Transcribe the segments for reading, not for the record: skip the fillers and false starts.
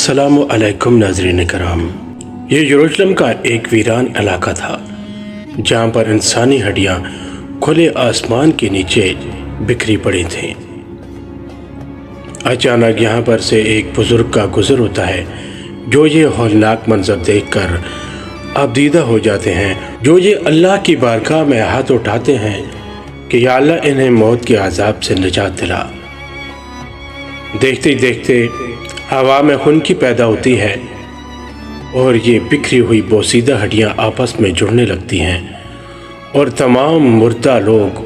السلام علیکم ناظرین کرام۔ یہ یروشلم کا ایک ویران علاقہ تھا جہاں پر انسانی ہڈیاں کھلے آسمان کے نیچے بکھری پڑی تھیں۔ اچانک یہاں پر سے ایک بزرگ کا گزر ہوتا ہے جو یہ ہولناک منظر دیکھ کر ابدیدہ ہو جاتے ہیں، جو یہ اللہ کی بارگاہ میں ہاتھ اٹھاتے ہیں کہ یا اللہ انہیں موت کے عذاب سے نجات دلا۔ دیکھتے دیکھتے ہوا میں خنکی پیدا ہوتی ہے اور یہ بکھری ہوئی بوسیدہ ہڈیاں آپس میں جڑنے لگتی ہیں اور تمام مردہ لوگ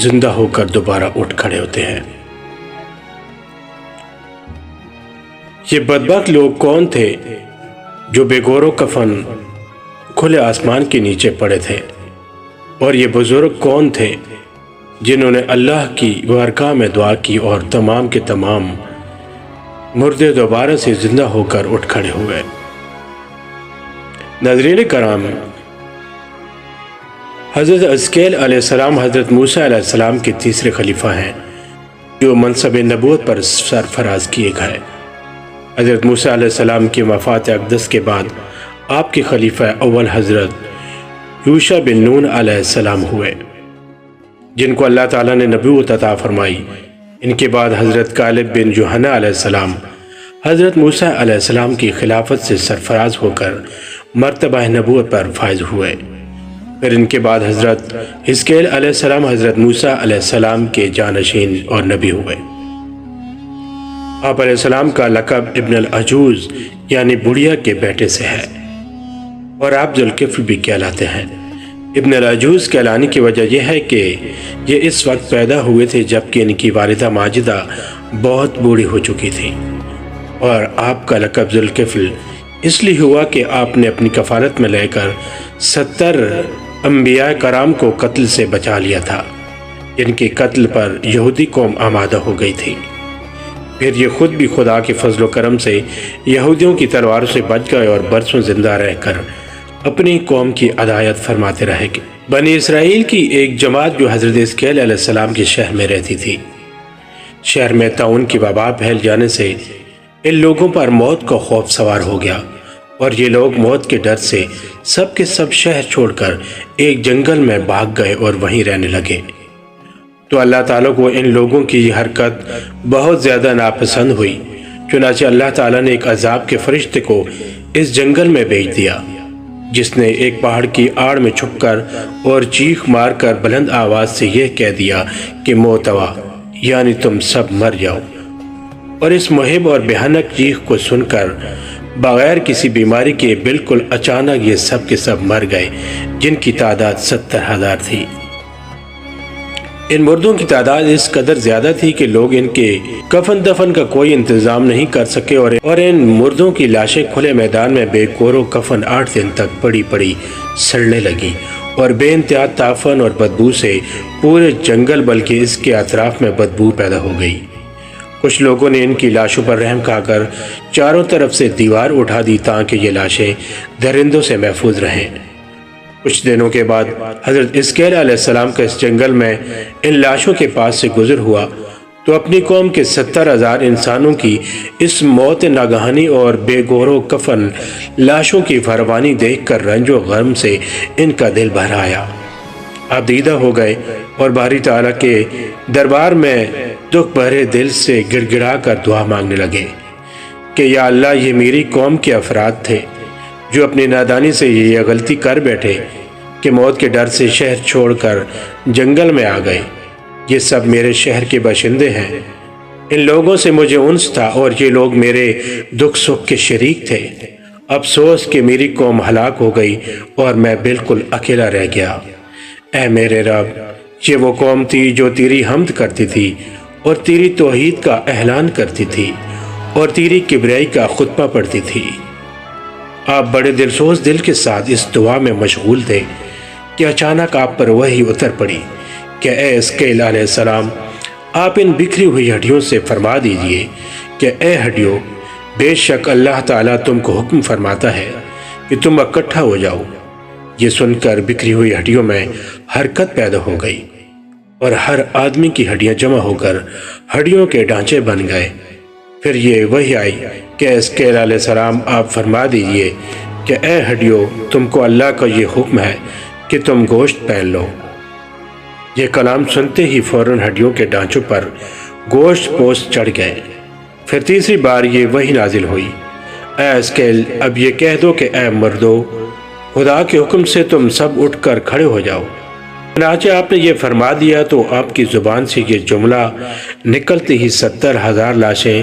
زندہ ہو کر دوبارہ اٹھ کھڑے ہوتے ہیں۔ یہ بدبخت لوگ کون تھے جو بے گور و کفن کھلے آسمان کے نیچے پڑے تھے، اور یہ بزرگ کون تھے جنہوں نے اللہ کی بارگاہ میں دعا کی اور تمام کے تمام مردے دوبارہ سے زندہ ہو کر اٹھ کھڑے ہوئے۔ ناظرین کرام، حضرت حزقیل علیہ السلام حضرت موسیٰ علیہ السلام کے تیسرے خلیفہ ہیں جو منصب نبوت پر سرفراز کیے گئے۔ حضرت موسیٰ علیہ السلام کی وفات اقدس کے بعد آپ کے خلیفہ اول حضرت یوشع بن نون علیہ السلام ہوئے، جن کو اللہ تعالیٰ نے نبوت عطا فرمائی۔ ان کے بعد حضرت کالب بن یوحنا علیہ السلام حضرت موسیٰ علیہ السلام کی خلافت سے سرفراز ہو کر مرتبہ نبوت پر فائز ہوئے۔ پھر ان کے بعد حضرت حزقیل علیہ السلام حضرت موسیٰ علیہ السلام کے جانشین اور نبی ہوئے۔ آپ علیہ السلام کا لقب ابن العجوز یعنی بڑھیا کے بیٹے سے ہے، اور آپ ذوالکفل بھی کہلاتے ہیں۔ ابن العجوز کہلانے کی وجہ یہ ہے کہ یہ اس وقت پیدا ہوئے تھے جبکہ ان کی والدہ ماجدہ بہت بوڑھی ہو چکی تھی، اور آپ کا لقب ذوالکفل اس لیے ہوا کہ آپ نے اپنی کفالت میں لے کر 70 انبیاء کرام کو قتل سے بچا لیا تھا، جن کے قتل پر یہودی قوم آمادہ ہو گئی تھی۔ پھر یہ خود بھی خدا کے فضل و کرم سے یہودیوں کی تلواروں سے بچ گئے اور برسوں زندہ رہ کر اپنی قوم کی ہدایت فرماتے رہے گے۔ بنی اسرائیل کی ایک جماعت جو حضرت حزقیل علیہ السلام کے شہر میں رہتی تھی، شہر میں طاعون کی وبا پھیل جانے سے ان لوگوں پر موت کا خوف سوار ہو گیا، اور یہ لوگ موت کے ڈر سے سب کے سب شہر چھوڑ کر ایک جنگل میں بھاگ گئے اور وہیں رہنے لگے۔ تو اللہ تعالیٰ کو ان لوگوں کی یہ حرکت بہت زیادہ ناپسند ہوئی، چنانچہ اللہ تعالیٰ نے ایک عذاب کے فرشتے کو اس جنگل میں بھیج دیا، جس نے ایک پہاڑ کی آڑ میں چھپ کر اور چیخ مار کر بلند آواز سے یہ کہہ دیا کہ موت آ، یعنی تم سب مر جاؤ۔ اور اس مہم اور بھیانک چیخ کو سن کر بغیر کسی بیماری کے بالکل اچانک یہ سب کے سب مر گئے، جن کی تعداد 70,000 تھی۔ ان مردوں کی تعداد اس قدر زیادہ تھی کہ لوگ ان کے کفن دفن کا کوئی انتظام نہیں کر سکے، اور ان مردوں کی لاشیں کھلے میدان میں بے گور و کفن 8 دن تک پڑی پڑی سڑنے لگی، اور بے انتہا تعفن اور بدبو سے پورے جنگل بلکہ اس کے اطراف میں بدبو پیدا ہو گئی۔ کچھ لوگوں نے ان کی لاشوں پر رحم کھا کر چاروں طرف سے دیوار اٹھا دی تاکہ یہ لاشیں درندوں سے محفوظ رہیں۔ کچھ دنوں کے بعد حضرت حزقیل علیہ السلام کا اس جنگل میں ان لاشوں کے پاس سے گزر ہوا تو اپنی قوم کے 70,000 انسانوں کی اس موت ناگہانی اور بے گور و کفن لاشوں کی فروانی دیکھ کر رنج و غم سے ان کا دل بھر آیا۔ آپ دیدہ ہو گئے اور باری تعالیٰ کے دربار میں دکھ بھرے دل سے گڑ گڑا کر دعا مانگنے لگے کہ یا اللہ، یہ میری قوم کے افراد تھے جو اپنی نادانی سے یہ غلطی کر بیٹھے کہ موت کے ڈر سے شہر چھوڑ کر جنگل میں آ گئے۔ یہ سب میرے شہر کے باشندے ہیں، ان لوگوں سے مجھے انس تھا اور یہ لوگ میرے دکھ سکھ کے شریک تھے۔ افسوس کہ میری قوم ہلاک ہو گئی اور میں بالکل اکیلا رہ گیا۔ اے میرے رب، یہ وہ قوم تھی جو تیری حمد کرتی تھی اور تیری توحید کا اعلان کرتی تھی اور تیری کبریائی کا خطبہ پڑھتی تھی۔ آپ بڑے دلسوز دل کے ساتھ اس دعا میں مشغول تھے کہ اچانک آپ پر وحی اتر پڑی کہ اے حزقیل علیہ السلام، آپ ان بکھری ہوئی ہڈیوں سے فرما دیجئے کہ اے ہڈیوں، بے شک اللہ تعالیٰ تم کو حکم فرماتا ہے کہ تم اکٹھا ہو جاؤ۔ یہ سن کر بکھری ہوئی ہڈیوں میں حرکت پیدا ہو گئی، اور ہر آدمی کی ہڈیاں جمع ہو کر ہڈیوں کے ڈھانچے بن گئے۔ پھر یہ وحی آئی کہ حزقیل علیہ السلام آپ فرما دیجئے کہ اے ہڈیو، تم کو اللہ کا یہ حکم ہے کہ تم گوشت پہن لو۔ یہ کلام سنتے ہی فوراً ہڈیوں کے ڈانچوں پر گوشت پوست چڑھ گئے۔ پھر تیسری بار یہ وحی نازل ہوئی، اے حزقیل، اب یہ کہہ دو کہ اے مردو، خدا کے حکم سے تم سب اٹھ کر کھڑے ہو جاؤ۔ چنانچہ آپ نے یہ فرما دیا تو آپ کی زبان سے یہ جملہ نکلتے ہی 70,000 لاشیں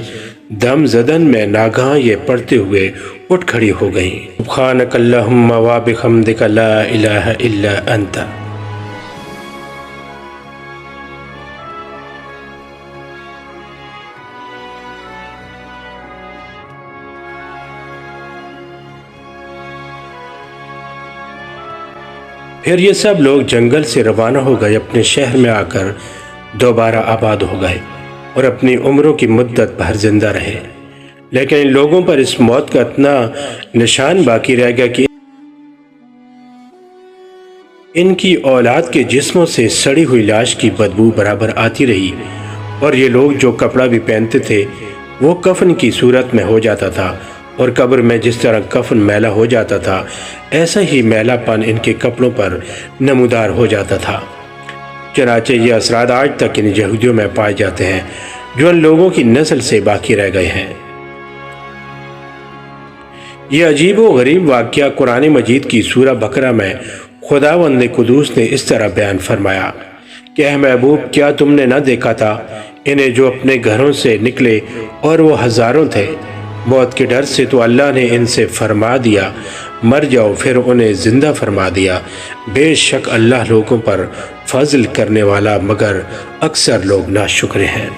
دم زدن میں ناگہاں یہ پڑھتے ہوئے اٹھ کھڑی ہو گئیں، سبحانک اللہم و بحمدک لا الہ الا انت۔ پھر یہ سب لوگ جنگل سے روانہ ہو گئے، اپنے شہر میں آ کر دوبارہ آباد ہو گئے اور اپنی عمروں کی مدت بھر زندہ رہے۔ لیکن ان لوگوں پر اس موت کا اتنا نشان باقی رہ گیا کہ ان کی اولاد کے جسموں سے سڑی ہوئی لاش کی بدبو برابر آتی رہی، اور یہ لوگ جو کپڑا بھی پہنتے تھے وہ کفن کی صورت میں ہو جاتا تھا، اور قبر میں جس طرح کفن میلا ہو جاتا تھا ایسا ہی میلا پن ان کے کپڑوں پر نمودار ہو جاتا تھا۔ چنانچہ یہ اثرات آج تک ان یہودیوں میں پائے جاتے ہیں جو ان لوگوں کی نسل سے باقی رہ گئے ہیں۔ یہ عجیب و غریب واقعہ قرآن مجید کی سورہ بقرہ میں خداوند قدوس نے اس طرح بیان فرمایا کہ اے محبوب، کیا تم نے نہ دیکھا تھا انہیں جو اپنے گھروں سے نکلے اور وہ ہزاروں تھے، موت کے ڈر سے تو اللہ نے ان سے فرما دیا مر جاؤ، پھر انہیں زندہ فرما دیا۔ بے شک اللہ لوگوں پر فضل کرنے والا، مگر اکثر لوگ ناشکر ہیں۔